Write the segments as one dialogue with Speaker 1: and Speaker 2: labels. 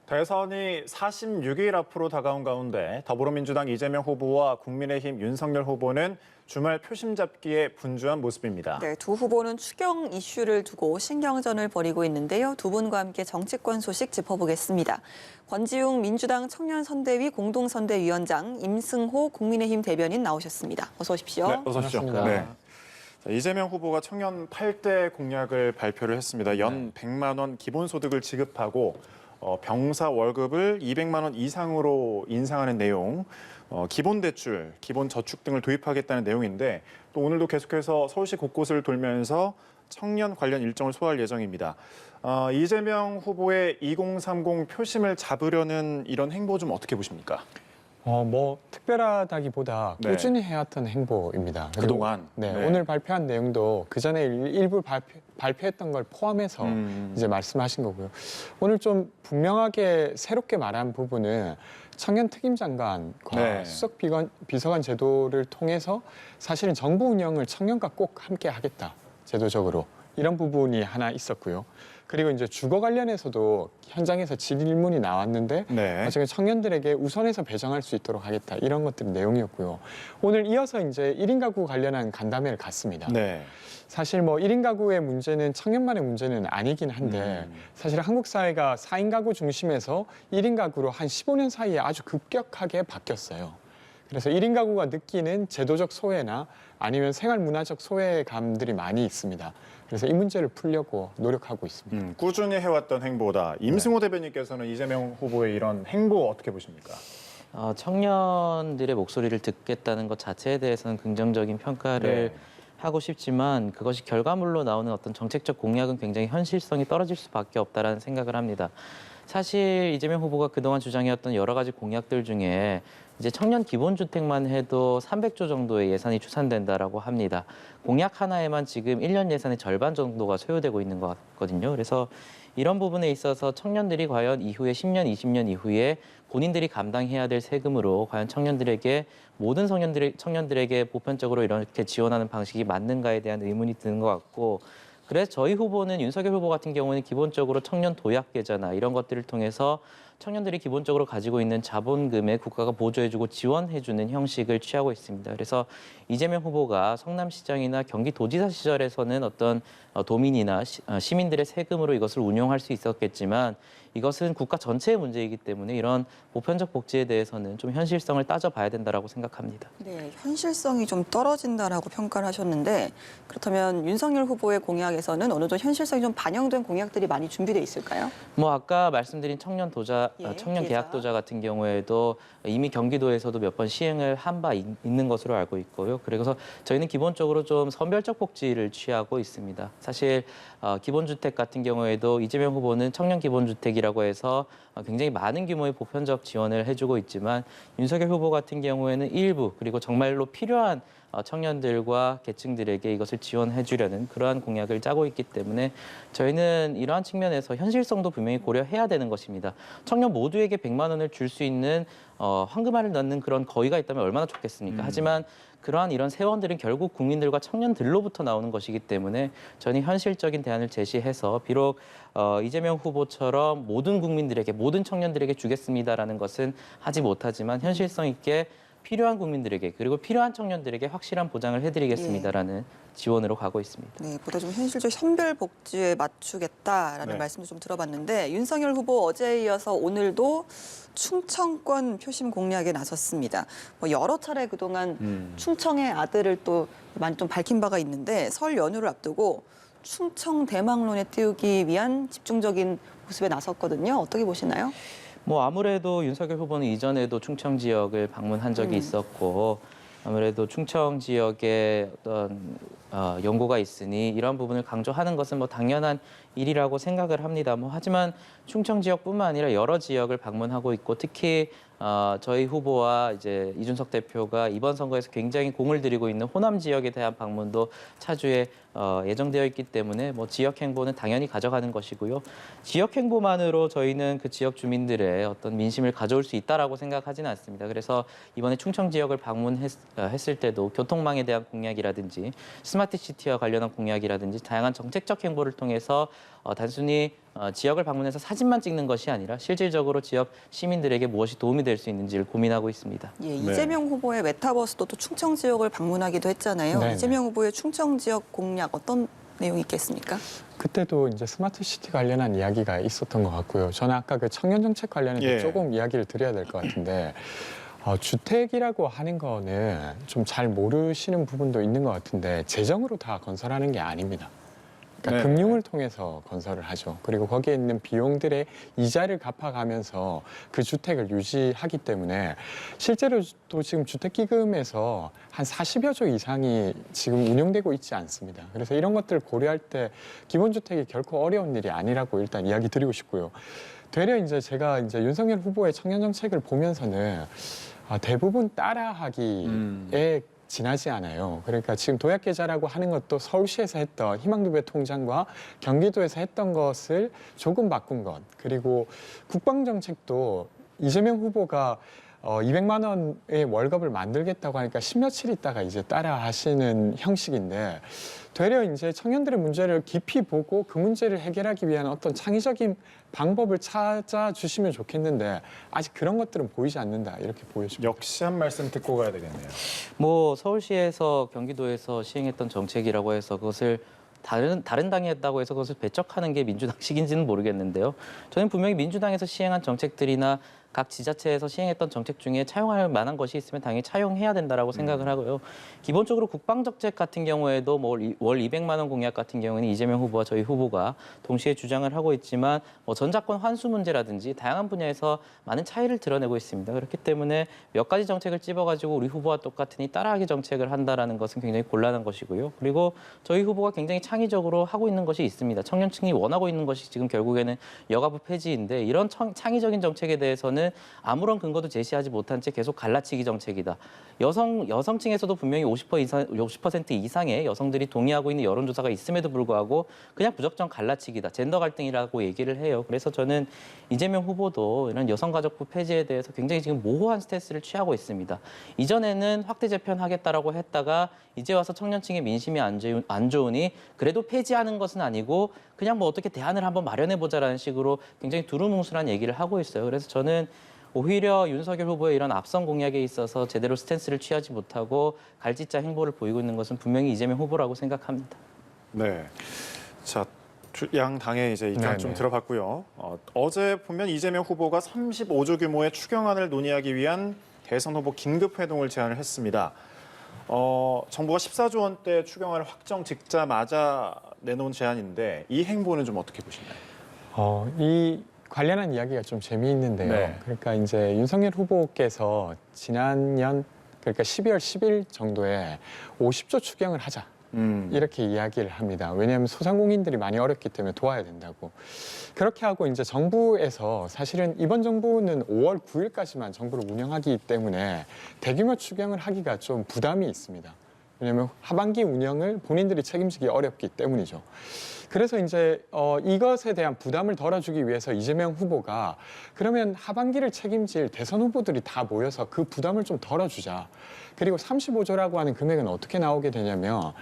Speaker 1: 대선이 46일 앞으로 다가온 가운데 더불어민주당 이재명 후보와 국민의힘 윤석열 후보는 주말 표심 잡기에 분주한 모습입니다.
Speaker 2: 네, 두 후보는 추경 이슈를 두고 신경전을 벌이고 있는데요. 두 분과 함께 정치권 소식 짚어보겠습니다. 권지웅 민주당 청년선대위 공동선대위원장, 임승호 국민의힘 대변인 나오셨습니다. 어서 오십시오.
Speaker 1: 네, 어서 오십시오. 네. 자, 이재명 후보가 청년 8대 공약을 발표를 했습니다. 연 100만 원 기본소득을 지급하고 병사 월급을 200만 원 이상으로 인상하는 내용, 기본대출, 기본저축 등을 도입하겠다는 내용인데 또 오늘도 계속해서 서울시 곳곳을 돌면서 청년 관련 일정을 소화할 예정입니다. 이재명 후보의 2030 표심을 잡으려는 이런 행보 좀 어떻게 보십니까?
Speaker 3: 특별하다기보다
Speaker 1: 네.
Speaker 3: 꾸준히 해왔던 행보입니다. 그리고,
Speaker 1: 그동안?
Speaker 3: 네,
Speaker 1: 네.
Speaker 3: 오늘 발표한 내용도 그 전에 일부 발표했던 걸 포함해서 이제 말씀하신 거고요. 오늘 좀 분명하게 새롭게 말한 부분은 청년 특임장관과
Speaker 1: 네.
Speaker 3: 수석 비서관 제도를 통해서 사실은 정부 운영을 청년과 꼭 함께 하겠다, 제도적으로. 이런 부분이 하나 있었고요. 그리고 이제 주거 관련해서도 현장에서 질문이 나왔는데
Speaker 1: 네.
Speaker 3: 나중에 청년들에게 우선해서 배정할 수 있도록 하겠다, 이런 것들이 내용이었고요. 오늘 이어서 이제 1인 가구 관련한 간담회를 갔습니다.
Speaker 1: 네.
Speaker 3: 사실 1인 가구의 문제는 청년만의 문제는 아니긴 한데 사실 한국 사회가 4인 가구 중심에서 1인 가구로 한 15년 사이에 아주 급격하게 바뀌었어요. 그래서 1인 가구가 느끼는 제도적 소외나 아니면 생활 문화적 소외감들이 많이 있습니다. 그래서 이 문제를 풀려고 노력하고 있습니다.
Speaker 1: 꾸준히 해왔던 행보다. 임승호 대변인께서는 이재명 후보의 이런 행보 어떻게 보십니까?
Speaker 4: 청년들의 목소리를 듣겠다는 것 자체에 대해서는 긍정적인 평가를 하고 싶지만 그것이 결과물로 나오는 어떤 정책적 공약은 굉장히 현실성이 떨어질 수밖에 없다라는 생각을 합니다. 사실 이재명 후보가 그동안 주장해왔던 여러 가지 공약들 중에 이제 청년 기본주택만 해도 300조 정도의 예산이 추산된다라고 합니다. 공약 하나에만 지금 1년 예산의 절반 정도가 소요되고 있는 것 같거든요. 그래서 이런 부분에 있어서 청년들이 과연 이후에 10년, 20년 이후에 본인들이 감당해야 될 세금으로 과연 모든 청년들에게 보편적으로 이렇게 지원하는 방식이 맞는가에 대한 의문이 드는 것 같고, 그래서 저희 후보는 윤석열 후보 같은 경우는 기본적으로 청년 도약 계좌나 이런 것들을 통해서 청년들이 기본적으로 가지고 있는 자본금에 국가가 보조해주고 지원해주는 형식을 취하고 있습니다. 그래서 이재명 후보가 성남시장이나 경기도지사 시절에서는 어떤 도민이나 시민들의 세금으로 이것을 운용할 수 있었겠지만 이것은 국가 전체의 문제이기 때문에 이런 보편적 복지에 대해서는 좀 현실성을 따져봐야 된다고 생각합니다.
Speaker 2: 네, 현실성이 좀 떨어진다라고 평가를 하셨는데 그렇다면 윤석열 후보의 공약에서는 어느 정도 현실성이 좀 반영된 공약들이 많이 준비돼 있을까요?
Speaker 4: 아까 말씀드린 청년
Speaker 2: 계좌.
Speaker 4: 계약도자 같은 경우에도 이미 경기도에서도 몇 번 시행을 한 바 있는 것으로 알고 있고요. 그래서 저희는 기본적으로 좀 선별적 복지를 취하고 있습니다. 사실 기본주택 같은 경우에도 이재명 후보는 청년 기본주택이라고 해서 굉장히 많은 규모의 보편적 지원을 해주고 있지만 윤석열 후보 같은 경우에는 일부 그리고 정말로 필요한 청년들과 계층들에게 이것을 지원해 주려는 그러한 공약을 짜고 있기 때문에 저희는 이러한 측면에서 현실성도 분명히 고려해야 되는 것입니다. 청년 모두에게 100만 원을 줄 수 있는 황금알을 넣는 그런 거위가 있다면 얼마나 좋겠습니까? 하지만 그러한 이런 세원들은 결국 국민들과 청년들로부터 나오는 것이기 때문에 저는 현실적인 대안을 제시해서 비록 이재명 후보처럼 모든 국민들에게, 모든 청년들에게 주겠습니다라는 것은 하지 못하지만 현실성 있게 필요한 국민들에게 그리고 필요한 청년들에게 확실한 보장을 해드리겠습니다라는 지원으로 가고 있습니다.
Speaker 2: 네, 보다 좀 현실적 선별 복지에 맞추겠다라는 말씀도 좀 들어봤는데 윤석열 후보 어제에 이어서 오늘도 충청권 표심 공략에 나섰습니다. 여러 차례 그동안 충청의 아들을 또 많이 좀 밝힌 바가 있는데 설 연휴를 앞두고 충청 대망론에 띄우기 위한 집중적인 모습에 나섰거든요. 어떻게 보시나요?
Speaker 4: 아무래도 윤석열 후보는 이전에도 충청 지역을 방문한 적이 있었고 아무래도 충청 지역에 어떤 연고가 있으니 이런 부분을 강조하는 것은 당연한 일이라고 생각을 합니다. 하지만 충청 지역뿐만 아니라 여러 지역을 방문하고 있고 특히 저희 후보와 이제 이준석 대표가 이번 선거에서 굉장히 공을 들이고 있는 호남 지역에 대한 방문도 차주에 예정되어 있기 때문에 지역 행보는 당연히 가져가는 것이고요. 지역 행보만으로 저희는 그 지역 주민들의 어떤 민심을 가져올 수 있다라고 생각하지는 않습니다. 그래서 이번에 충청 지역을 방문했을 때도 교통망에 대한 공약이라든지 스마트 시티와 관련한 공약이라든지 다양한 정책적 행보를 통해서 단순히 지역을 방문해서 사진만 찍는 것이 아니라 실질적으로 지역 시민들에게 무엇이 도움이 될 수 있는지를 고민하고 있습니다.
Speaker 2: 예, 이재명 후보의 메타버스도 또 충청 지역을 방문하기도 했잖아요.
Speaker 3: 네네.
Speaker 2: 이재명 후보의 충청 지역 공약 어떤 내용이 있겠습니까?
Speaker 3: 그때도 이제 스마트 시티 관련한 이야기가 있었던 것 같고요. 저는 아까 그 청년 정책 관련해서
Speaker 1: 예.
Speaker 3: 조금 이야기를 드려야 될 것 같은데 주택이라고 하는 거는 좀 잘 모르시는 부분도 있는 것 같은데 재정으로 다 건설하는 게 아닙니다. 그러니까
Speaker 1: 네.
Speaker 3: 금융을 통해서 건설을 하죠. 그리고 거기에 있는 비용들의 이자를 갚아가면서 그 주택을 유지하기 때문에 실제로 또 지금 주택기금에서 한 40여 조 이상이 지금 운영되고 있지 않습니다. 그래서 이런 것들을 고려할 때 기본주택이 결코 어려운 일이 아니라고 일단 이야기 드리고 싶고요. 되려 이제 제가 이제 윤석열 후보의 청년 정책을 보면서는 대부분 따라하기에 지나지 않아요. 그러니까 지금 도약계좌라고 하는 것도 서울시에서 했던 희망두배 통장과 경기도에서 했던 것을 조금 바꾼 것. 그리고 국방정책도 이재명 후보가 200만 원의 월급을 만들겠다고 하니까 10며칠 있다가 이제 따라 하시는 형식인데 되려 이제 청년들의 문제를 깊이 보고 그 문제를 해결하기 위한 어떤 창의적인 방법을 찾아주시면 좋겠는데 아직 그런 것들은 보이지 않는다 이렇게 보여집니다.
Speaker 1: 역시 한 말씀 듣고 가야 되겠네요.
Speaker 4: 뭐 서울시에서 경기도에서 시행했던 정책이라고 해서 그것을 다른 당이 했다고 해서 그것을 배척하는 게 민주당식인지는 모르겠는데요. 저는 분명히 민주당에서 시행한 정책들이나 각 지자체에서 시행했던 정책 중에 차용할 만한 것이 있으면 당연히 차용해야 된다라고 생각을 하고요. 기본적으로 국방정책 같은 경우에도 뭐 월 200만 원 공약 같은 경우에는 이재명 후보와 저희 후보가 동시에 주장을 하고 있지만 뭐 전작권 환수 문제라든지 다양한 분야에서 많은 차이를 드러내고 있습니다. 그렇기 때문에 몇 가지 정책을 찝어가지고 우리 후보와 똑같으니 따라하기 정책을 한다라는 것은 굉장히 곤란한 것이고요. 그리고 저희 후보가 굉장히 창의적으로 하고 있는 것이 있습니다. 청년층이 원하고 있는 것이 지금 결국에는 여가부 폐지인데 이런 창의적인 정책에 대해서는 아무런 근거도 제시하지 못한 채 계속 갈라치기 정책이다. 여성층에서도 분명히 50% 이상의 여성들이 동의하고 있는 여론조사가 있음에도 불구하고 그냥 무작정 갈라치기다. 젠더 갈등이라고 얘기를 해요. 그래서 저는 이재명 후보도 이런 여성가족부 폐지에 대해서 굉장히 지금 모호한 스탠스를 취하고 있습니다. 이전에는 확대 재편하겠다라고 했다가 이제 와서 청년층의 민심이 안 좋으니 그래도 폐지하는 것은 아니고 그냥 뭐 어떻게 대안을 한번 마련해보자라는 식으로 굉장히 두루뭉술한 얘기를 하고 있어요. 그래서 저는 오히려 윤석열 후보의 이런 앞선 공약에 있어서 제대로 스탠스를 취하지 못하고 갈짓자 행보를 보이고 있는 것은 분명히 이재명 후보라고 생각합니다.
Speaker 1: 네. 자, 양 당의 이제 입장 좀
Speaker 3: 네네.
Speaker 1: 들어봤고요. 어제 보면 이재명 후보가 35조 규모의 추경안을 논의하기 위한 대선 후보 긴급 회동을 제안을 했습니다. 정부가 14조 원대 추경안을 확정 짓자마자 내놓은 제안인데 이 행보는 좀 어떻게 보시나요?
Speaker 3: 이 관련한 이야기가 좀 재미있는데요.
Speaker 1: 네.
Speaker 3: 그러니까 이제 윤석열 후보께서 지난년 그러니까 12월 10일 정도에 50조 추경을 하자. 이렇게 이야기를 합니다. 왜냐하면 소상공인들이 많이 어렵기 때문에 도와야 된다고. 그렇게 하고 이제 정부에서 사실은 이번 정부는 5월 9일까지만 정부를 운영하기 때문에 대규모 추경을 하기가 좀 부담이 있습니다. 왜냐하면 하반기 운영을 본인들이 책임지기 어렵기 때문이죠. 그래서 이제 이것에 대한 부담을 덜어주기 위해서 이재명 후보가 그러면 하반기를 책임질 대선 후보들이 다 모여서 그 부담을 좀 덜어주자. 그리고 35조라고 하는 금액은 어떻게 나오게 되냐면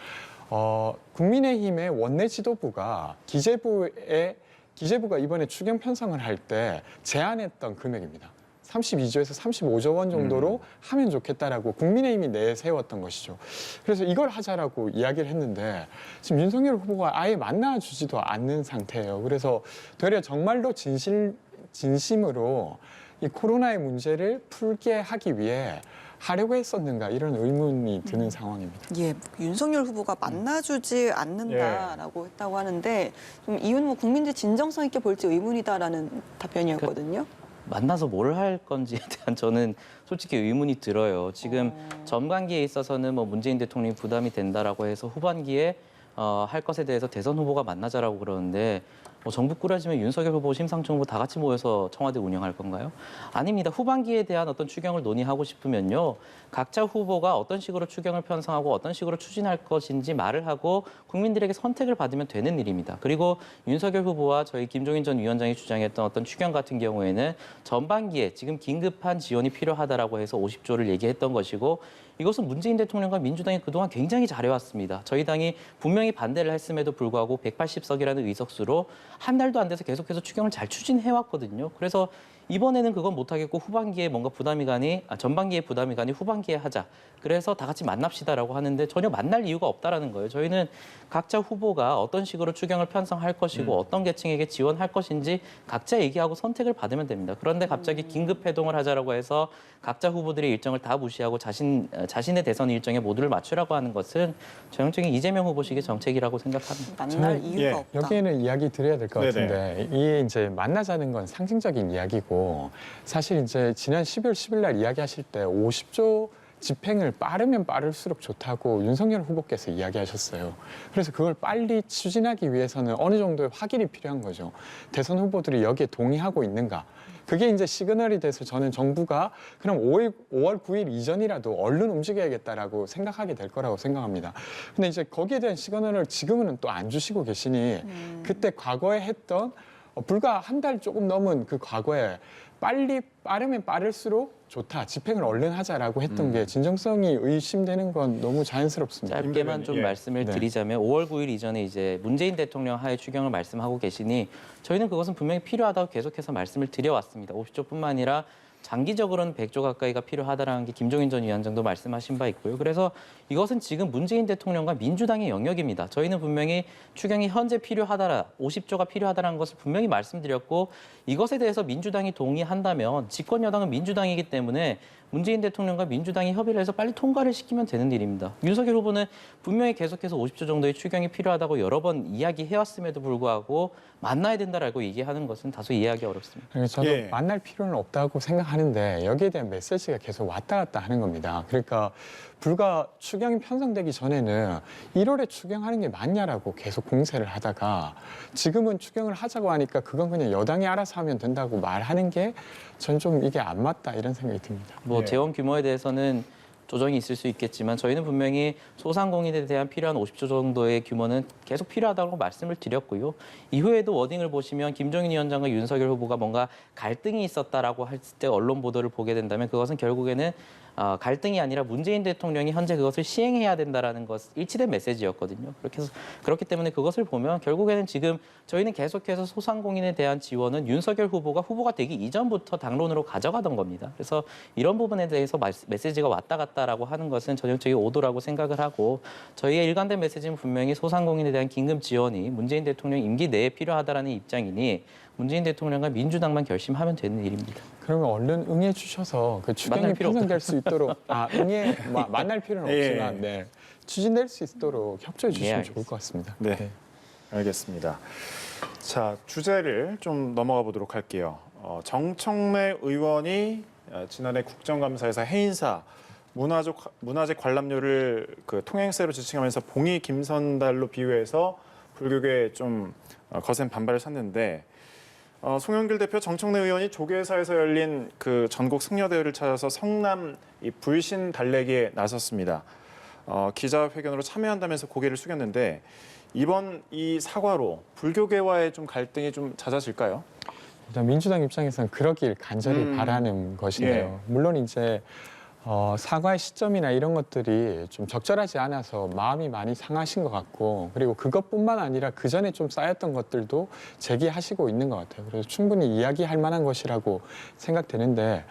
Speaker 3: 국민의힘의 원내 지도부가 기재부가 이번에 추경 편성을 할 때 제안했던 금액입니다. 32조에서 35조 원 정도로 하면 좋겠다라고 국민의힘이 내세웠던 것이죠. 그래서 이걸 하자라고 이야기를 했는데 지금 윤석열 후보가 아예 만나주지도 않는 상태예요. 그래서 되려 정말로 진심으로 이 코로나의 문제를 풀게 하기 위해 하려고 했었는가 이런 의문이 드는 상황입니다.
Speaker 2: 예, 윤석열 후보가 만나주지 않는다라고 했다고 하는데 좀 이유는 뭐 국민들이 진정성 있게 볼지 의문이다라는 답변이었거든요.
Speaker 4: 만나서 뭘 할 건지에 대한 저는 솔직히 의문이 들어요. 지금 전반기에 있어서는 뭐 문재인 대통령이 부담이 된다라고 해서 후반기에 할 것에 대해서 대선 후보가 만나자라고 그러는데 뭐 정부 꾸려지면 윤석열 후보, 심상정 후보 다 같이 모여서 청와대 운영할 건가요? 아닙니다. 후반기에 대한 어떤 추경을 논의하고 싶으면요. 각자 후보가 어떤 식으로 추경을 편성하고 어떤 식으로 추진할 것인지 말을 하고 국민들에게 선택을 받으면 되는 일입니다. 그리고 윤석열 후보와 저희 김종인 전 위원장이 주장했던 어떤 추경 같은 경우에는 전반기에 지금 긴급한 지원이 필요하다라고 해서 50조를 얘기했던 것이고 이것은 문재인 대통령과 민주당이 그동안 굉장히 잘해왔습니다. 저희 당이 분명히 반대를 했음에도 불구하고 180석이라는 의석수로 한 달도 안 돼서 계속해서 추경을 잘 추진해 왔거든요. 그래서 이번에는 그건 못하겠고 후반기에 뭔가 전반기에 부담이 가니 후반기에 하자. 그래서 다 같이 만납시다라고 하는데 전혀 만날 이유가 없다라는 거예요. 저희는 각자 후보가 어떤 식으로 추경을 편성할 것이고 어떤 계층에게 지원할 것인지 각자 얘기하고 선택을 받으면 됩니다. 그런데 갑자기 긴급 회동을 하자라고 해서 각자 후보들의 일정을 다 무시하고 자신의 대선 일정에 모두를 맞추라고 하는 것은 전형적인 이재명 후보식의 정책이라고 생각합니다.
Speaker 2: 만날
Speaker 3: 저는
Speaker 2: 이유가 없다.
Speaker 3: 여기에는 이야기 드려야 될 것
Speaker 1: 네네.
Speaker 3: 같은데 이게 이제 만나자는 건 상징적인 이야기고 사실 이제 지난 12월 10일 날 이야기하실 때 50조 집행을 빠르면 빠를수록 좋다고 윤석열 후보께서 이야기하셨어요. 그래서 그걸 빨리 추진하기 위해서는 어느 정도의 확인이 필요한 거죠. 대선 후보들이 여기에 동의하고 있는가. 그게 이제 시그널이 돼서 저는 정부가 그럼 5월 9일 이전이라도 얼른 움직여야겠다라고 생각하게 될 거라고 생각합니다. 근데 이제 거기에 대한 시그널을 지금은 또 안 주시고 계시니 그때 과거에 했던 불과 한 달 조금 넘은 그 과거에 빠르면 빠를수록 좋다. 집행을 얼른 하자라고 했던 게 진정성이 의심되는 건 너무 자연스럽습니다.
Speaker 4: 짧게만 좀
Speaker 1: 예.
Speaker 4: 말씀을
Speaker 3: 네.
Speaker 4: 드리자면 5월 9일 이전에 이제 문재인 대통령 하에 추경을 말씀하고 계시니 저희는 그것은 분명히 필요하다고 계속해서 말씀을 드려왔습니다. 50조뿐만 아니라 장기적으로는 100조 가까이가 필요하다라는 게 김종인 전 위원장도 말씀하신 바 있고요. 그래서 이것은 지금 문재인 대통령과 민주당의 영역입니다. 저희는 분명히 추경이 현재 필요하다라 50조가 필요하다는 것을 분명히 말씀드렸고 이것에 대해서 민주당이 동의한다면 집권 여당은 민주당이기 때문에 문재인 대통령과 민주당이 협의를 해서 빨리 통과를 시키면 되는 일입니다. 윤석열 후보는 분명히 계속해서 50조 정도의 추경이 필요하다고 여러 번 이야기해왔음에도 불구하고 만나야 된다라고 얘기하는 것은 다소 이해하기 어렵습니다.
Speaker 3: 그래서 저도
Speaker 1: 예.
Speaker 3: 만날 필요는 없다고 생각하는데 여기에 대한 메시지가 계속 왔다 갔다 하는 겁니다. 그러니까 불과 추경이 편성되기 전에는 1월에 추경하는 게 맞냐라고 계속 공세를 하다가 지금은 추경을 하자고 하니까 그건 그냥 여당이 알아서 하면 된다고 말하는 게 전 좀 이게 안 맞다 이런 생각이 듭니다.
Speaker 4: 뭐
Speaker 1: 예.
Speaker 4: 재원 규모에 대해서는 조정이 있을 수 있겠지만 저희는 분명히 소상공인에 대한 필요한 50조 정도의 규모는 계속 필요하다고 말씀을 드렸고요. 이후에도 워딩을 보시면 김종인 위원장과 윤석열 후보가 뭔가 갈등이 있었다라고 할 때 언론 보도를 보게 된다면 그것은 결국에는 갈등이 아니라 문재인 대통령이 현재 그것을 시행해야 된다라는 것 일치된 메시지였거든요. 그렇기 때문에 그것을 보면 결국에는 지금 저희는 계속해서 소상공인에 대한 지원은 윤석열 후보가 되기 이전부터 당론으로 가져가던 겁니다. 그래서 이런 부분에 대해서 메시지가 왔다 갔다라고 하는 것은 전형적인 오도라고 생각을 하고 저희의 일관된 메시지는 분명히 소상공인에 대한 긴급 지원이 문재인 대통령 임기 내에 필요하다라는 입장이니 문재인 대통령과 민주당만 결심하면 되는 일입니다.
Speaker 3: 그러면 얼른 응해 주셔서 그 추경이
Speaker 4: 만날 필요
Speaker 3: 편성될 수 있도록 만날 필요는
Speaker 1: 예.
Speaker 3: 없지만 네, 추진될 수 있도록 협조해 주시면
Speaker 4: 알겠습니다.
Speaker 3: 좋을 것 같습니다.
Speaker 1: 네. 알겠습니다. 자, 주제를 좀 넘어가 보도록 할게요. 정청래 의원이 지난해 국정감사에서 해인사 문화재 관람료를 그 통행세로 지칭하면서 봉이 김선달로 비유해서 불교계에 좀 거센 반발을 샀는데 송영길 대표 정청래 의원이 조계사에서 열린 그 전국 승려대회를 찾아서 성남 이 불신 달래기에 나섰습니다. 기자회견으로 참여한다면서 고개를 숙였는데 이번 이 사과로 불교계와의 좀 갈등이 좀 잦아질까요?
Speaker 3: 일단 민주당 입장에서는 그러길 간절히 바라는 것인데요. 물론 이제 사과의 시점이나 이런 것들이 좀 적절하지 않아서 마음이 많이 상하신 것 같고 그리고 그것뿐만 아니라 그 전에 좀 쌓였던 것들도 제기하시고 있는 것 같아요. 그래서 충분히 이야기할 만한 것이라고 생각되는데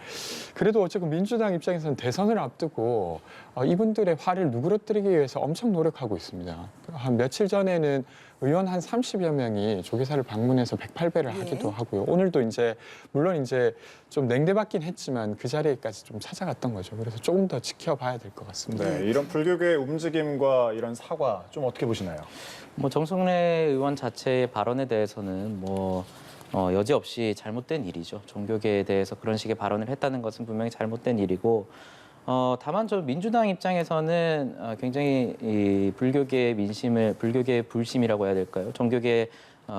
Speaker 3: 그래도 어쨌든 민주당 입장에서는 대선을 앞두고 이분들의 화를 누그러뜨리기 위해서 엄청 노력하고 있습니다. 한 며칠 전에는 의원 한 30여 명이 조계사를 방문해서 108배를 하기도 하고요. 오늘도 이제 물론 이제 좀 냉대받긴 했지만 그 자리에까지 좀 찾아갔던 거죠. 그래서 조금 더 지켜봐야 될 것 같습니다.
Speaker 1: 네, 이런 불교계의 움직임과 이런 사과 좀 어떻게 보시나요?
Speaker 4: 뭐 정청래 의원 자체의 발언에 대해서는 여지없이 잘못된 일이죠. 종교계에 대해서 그런 식의 발언을 했다는 것은 분명히 잘못된 일이고 다만 저 민주당 입장에서는 굉장히 이 불교계의 불심이라고 해야 될까요? 종교계의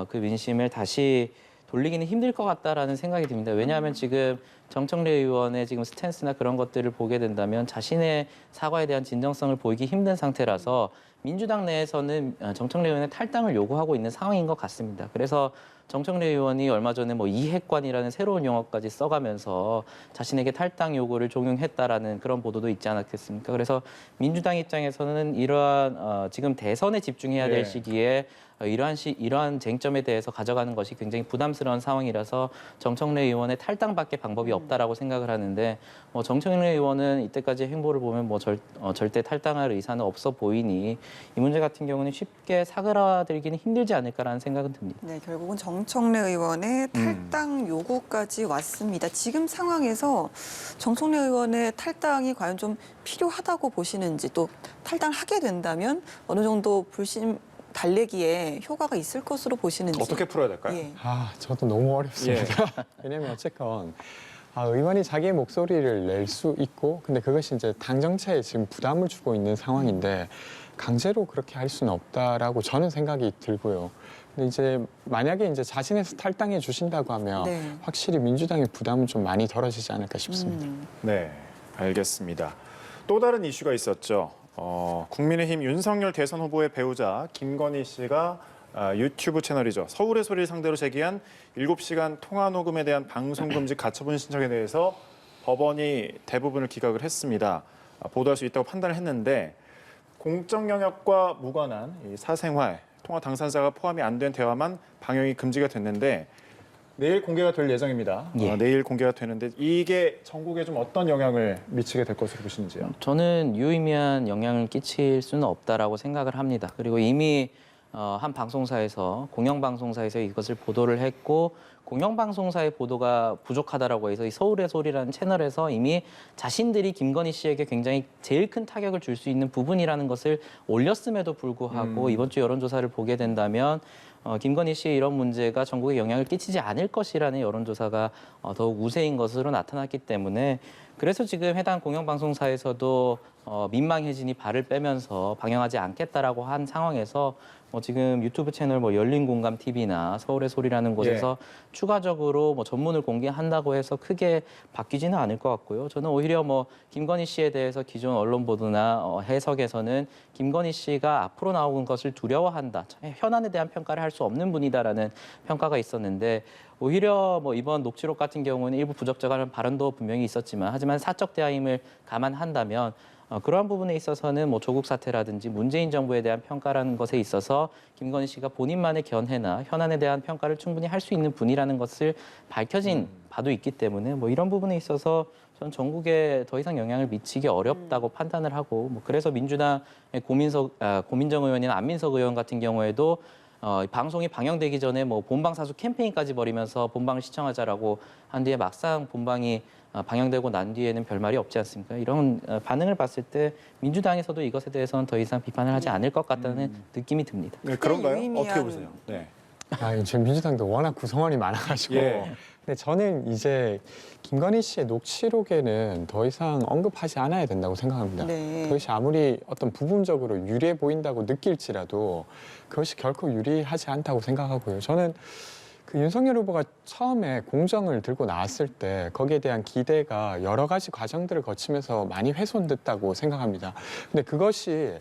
Speaker 4: 그 민심을 다시 돌리기는 힘들 것 같다라는 생각이 듭니다. 왜냐하면 지금 정청래 의원의 지금 스탠스나 그런 것들을 보게 된다면 자신의 사과에 대한 진정성을 보이기 힘든 상태라서 민주당 내에서는 정청래 의원의 탈당을 요구하고 있는 상황인 것 같습니다. 그래서 정청래 의원이 얼마 전에 이핵관이라는 새로운 용어까지 써가면서 자신에게 탈당 요구를 종용했다라는 그런 보도도 있지 않았겠습니까? 그래서 민주당 입장에서는 이러한 지금 대선에 집중해야 될
Speaker 1: 예.
Speaker 4: 시기에 이러한 쟁점에 대해서 가져가는 것이 굉장히 부담스러운 상황이라서 정청래 의원의 탈당밖에 방법이 없다라고 생각을 하는데 정청래 의원은 이때까지 행보를 보면 절대 탈당할 의사는 없어 보이니 이 문제 같은 경우는 쉽게 사그라들기는 힘들지 않을까라는 생각은 듭니다.
Speaker 2: 네, 결국은 정청래 의원의 탈당 요구까지 왔습니다. 지금 상황에서 정청래 의원의 탈당이 과연 좀 필요하다고 보시는지 또 탈당하게 된다면 어느 정도 불신 달래기에 효과가 있을 것으로 보시는지.
Speaker 1: 어떻게 풀어야 될까요?
Speaker 2: 예.
Speaker 3: 저도 너무 어렵습니다. 왜냐면 어쨌건 의원이 자기의 목소리를 낼 수 있고, 근데 그것이 이제 당 정치에 지금 부담을 주고 있는 상황인데 강제로 그렇게 할 수는 없다라고 저는 생각이 들고요. 근데 이제 만약에 이제 자신에서 탈당해 주신다고 하면
Speaker 2: 네.
Speaker 3: 확실히 민주당의 부담은 좀 많이 덜어지지 않을까 싶습니다.
Speaker 1: 네, 알겠습니다. 또 다른 이슈가 있었죠. 국민의힘 윤석열 대선 후보의 배우자 김건희 씨가 유튜브 채널이죠. 서울의 소리를 상대로 제기한 7시간 통화 녹음에 대한 방송 금지 가처분 신청에 대해서 법원이 대부분을 기각을 했습니다. 보도할 수 있다고 판단을 했는데 공적 영역과 무관한 이 사생활, 통화 당사자가 포함이 안 된 대화만 방영이 금지가 됐는데 내일 공개가 될 예정입니다.
Speaker 4: 예.
Speaker 1: 내일 공개가 되는데 이게 전국에 좀 어떤 영향을 미치게 될 것으로 보시는지요?
Speaker 4: 저는 유의미한 영향을 끼칠 수는 없다라고 생각을 합니다. 그리고 이미 한 방송사에서 공영방송사에서 이것을 보도를 했고 공영방송사의 보도가 부족하다라고 해서 이 서울의 소리라는 채널에서 이미 자신들이 김건희 씨에게 굉장히 제일 큰 타격을 줄 수 있는 부분이라는 것을 올렸음에도 불구하고 이번 주 여론조사를 보게 된다면 김건희 씨의 이런 문제가 전국에 영향을 끼치지 않을 것이라는 여론조사가 더욱 우세인 것으로 나타났기 때문에 그래서 지금 해당 공영방송사에서도 민망해지니 발을 빼면서 방영하지 않겠다라고 한 상황에서 지금 유튜브 채널 열린공감 TV나 서울의 소리라는 곳에서 추가적으로 전문을 공개한다고 해서 크게 바뀌지는 않을 것 같고요. 저는 오히려 김건희 씨에 대해서 기존 언론 보도나 해석에서는 김건희 씨가 앞으로 나오는 것을 두려워한다. 현안에 대한 평가를 할 수 없는 분이다라는 평가가 있었는데 오히려 이번 녹취록 같은 경우는 일부 부적절한 발언도 분명히 있었지만 하지만 사적 대화임을 감안한다면 그러한 부분에 있어서는 조국 사태라든지 문재인 정부에 대한 평가라는 것에 있어서 김건희 씨가 본인만의 견해나 현안에 대한 평가를 충분히 할 수 있는 분이라는 것을 밝혀진 바도 있기 때문에 이런 부분에 있어서 전 전국에 더 이상 영향을 미치기 어렵다고 판단을 하고 그래서 민주당의 고민정 의원이나 안민석 의원 같은 경우에도 방송이 방영되기 전에 본방 사수 캠페인까지 벌이면서 본방을 시청하자라고 한 뒤에 막상 본방이 방영되고 난 뒤에는 별말이 없지 않습니까? 이런 반응을 봤을 때 민주당에서도 이것에 대해서는 더 이상 비판을 하지 않을 것 같다는 느낌이 듭니다.
Speaker 1: 네, 그런가요?
Speaker 2: 유의미한-
Speaker 1: 어떻게 보세요? 네.
Speaker 3: 지금 민주당도 워낙 구성원이 많아가지고.
Speaker 1: 예.
Speaker 3: 근데 저는 이제 김건희 씨의 녹취록에는 더 이상 언급하지 않아야 된다고 생각합니다.
Speaker 2: 네.
Speaker 3: 그것이 아무리 어떤 부분적으로 유리해 보인다고 느낄지라도 그것이 결코 유리하지 않다고 생각하고요. 저는 그 윤석열 후보가 처음에 공정을 들고 나왔을 때 거기에 대한 기대가 여러 가지 과정들을 거치면서 많이 훼손됐다고 생각합니다. 근데 그것이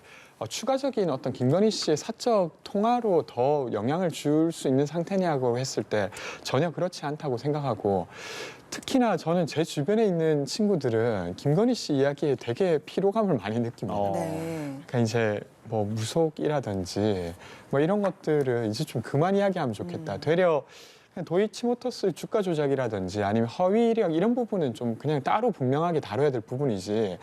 Speaker 3: 추가적인 어떤 김건희 씨의 사적 통화로 더 영향을 줄 수 있는 상태냐고 했을 때 전혀 그렇지 않다고 생각하고 특히나 저는 제 주변에 있는 친구들은 김건희 씨 이야기에 되게 피로감을 많이 느낍니다.
Speaker 2: 네.
Speaker 3: 그러니까 이제 무속이라든지 이런 것들을 이제 좀 그만 이야기하면 좋겠다. 되려 그냥 도이치모터스 주가 조작이라든지 아니면 허위 이력 이런 부분은 좀 그냥 따로 분명하게 다뤄야 될 부분이지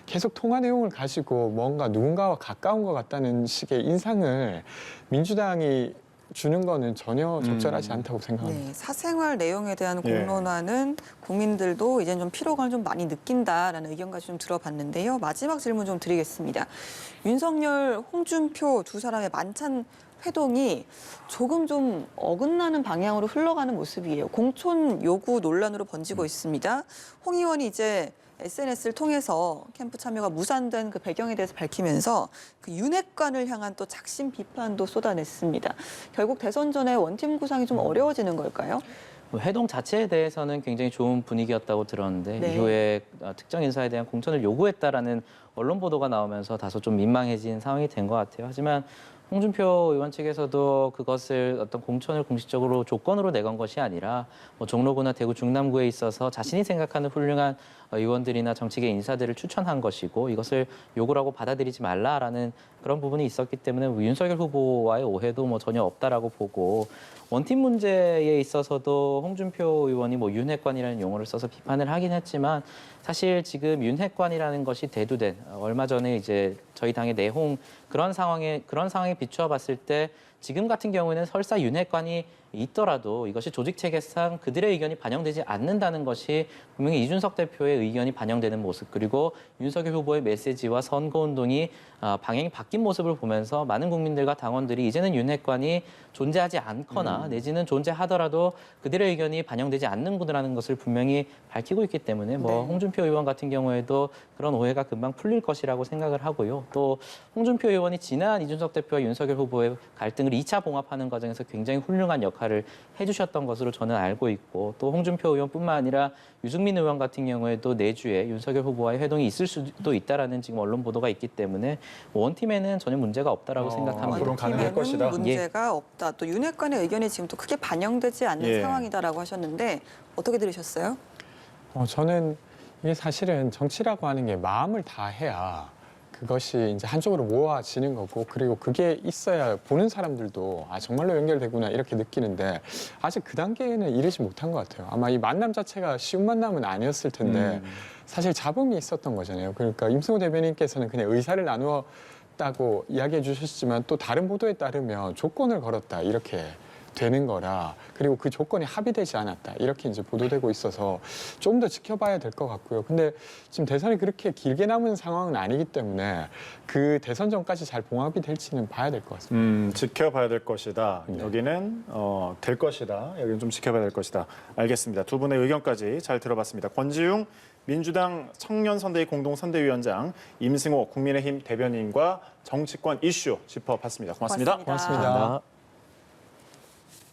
Speaker 3: 계속 통화 내용을 가지고 뭔가 누군가와 가까운 것 같다는 식의 인상을 민주당이 주는 거는 전혀 적절하지 않다고 생각합니다.
Speaker 2: 네, 사생활 내용에 대한
Speaker 1: 예.
Speaker 2: 공론화는 국민들도 이제 좀 피로감을 좀 많이 느낀다라는 의견까지 좀 들어봤는데요. 마지막 질문 좀 드리겠습니다. 윤석열, 홍준표 두 사람의 만찬 회동이 조금 좀 어긋나는 방향으로 흘러가는 모습이에요. 공천 요구 논란으로 번지고 있습니다. 홍 의원이 이제 SNS를 통해서 캠프 참여가 무산된 그 배경에 대해서 밝히면서 그 윤핵관을 향한 또 작심 비판도 쏟아냈습니다. 결국 대선 전에 원팀 구상이 좀 어려워지는 걸까요?
Speaker 4: 회동 자체에 대해서는 굉장히 좋은 분위기였다고 들었는데
Speaker 2: 네.
Speaker 4: 이후에 특정 인사에 대한 공천을 요구했다라는 언론 보도가 나오면서 다소 좀 민망해진 상황이 된 것 같아요. 하지만 홍준표 의원 측에서도 그것을 어떤 공천을 공식적으로 조건으로 내건 것이 아니라 뭐 종로구나 대구 중남구에 있어서 자신이 생각하는 훌륭한 의원들이나 정치계 인사들을 추천한 것이고 이것을 요구라고 받아들이지 말라라는 그런 부분이 있었기 때문에 윤석열 후보와의 오해도 뭐 전혀 없다라고 보고 원팀 문제에 있어서도 홍준표 의원이 뭐 윤핵관이라는 용어를 써서 비판을 하긴 했지만 사실 지금 윤핵관이라는 것이 대두된 얼마 전에 이제 저희 당의 내홍 그런 상황에 비추어 봤을 때 지금 같은 경우에는 설사 윤핵관이 있더라도 이것이 조직 체계상 그들의 의견이 반영되지 않는다는 것이 분명히 이준석 대표의 의견이 반영되는 모습 그리고 윤석열 후보의 메시지와 선거운동이 방향이 바뀐 모습을 보면서 많은 국민들과 당원들이 이제는 윤핵관이 존재하지 않거나 내지는 존재하더라도 그들의 의견이 반영되지 않는구나라는 것을 분명히 밝히고 있기 때문에 뭐 홍준표 의원 같은 경우에도 그런 오해가 금방 풀릴 것이라고 생각을 하고요. 또 홍준표 의원이 지난 이준석 대표와 윤석열 후보의 갈등을 2차 봉합하는 과정에서 굉장히 훌륭한 역할을 해주셨던 것으로 저는 알고 있고 또 홍준표 의원뿐만 아니라 유승민 의원 같은 경우에도 내주에 윤석열 후보와의 회동이 있을 수도 있다라는 지금 언론 보도가 있기 때문에 원팀에는 전혀 문제가 없다라고 생각합니다.
Speaker 1: 앞으로는 가능할 것이다.
Speaker 2: 문제가 없다. 또 윤핵관의 의견이 지금 또 크게 반영되지 않는
Speaker 1: 예.
Speaker 2: 상황이다라고 하셨는데 어떻게 들으셨어요?
Speaker 3: 저는 이게 사실은 정치라고 하는 게 마음을 다 해야 그것이 이제 한쪽으로 모아지는 거고 그리고 그게 있어야 보는 사람들도 아 정말로 연결되구나 이렇게 느끼는데 아직 그 단계에는 이르지 못한 것 같아요. 아마 이 만남 자체가 쉬운 만남은 아니었을 텐데 사실 잡음이 있었던 거잖아요. 그러니까 임승호 대변인께서는 그냥 의사를 나누었다고 이야기해 주셨지만 또 다른 보도에 따르면 조건을 걸었다 이렇게 되는 거라 그리고 그 조건이 합의되지 않았다 이렇게 이제 보도되고 있어서 좀 더 지켜봐야 될 것 같고요. 근데 지금 대선이 그렇게 길게 남은 상황은 아니기 때문에 그 대선 전까지 잘 봉합이 될지는 봐야 될 것 같습니다.
Speaker 1: 지켜봐야 될 것이다.
Speaker 3: 네.
Speaker 1: 여기는 될 것이다. 여기는 좀 지켜봐야 될 것이다. 알겠습니다. 두 분의 의견까지 잘 들어봤습니다. 권지웅 민주당 청년선대위 공동선대위원장, 임승호 국민의힘 대변인과 정치권 이슈 짚어봤습니다. 고맙습니다.
Speaker 2: 고맙습니다.
Speaker 3: 고맙습니다.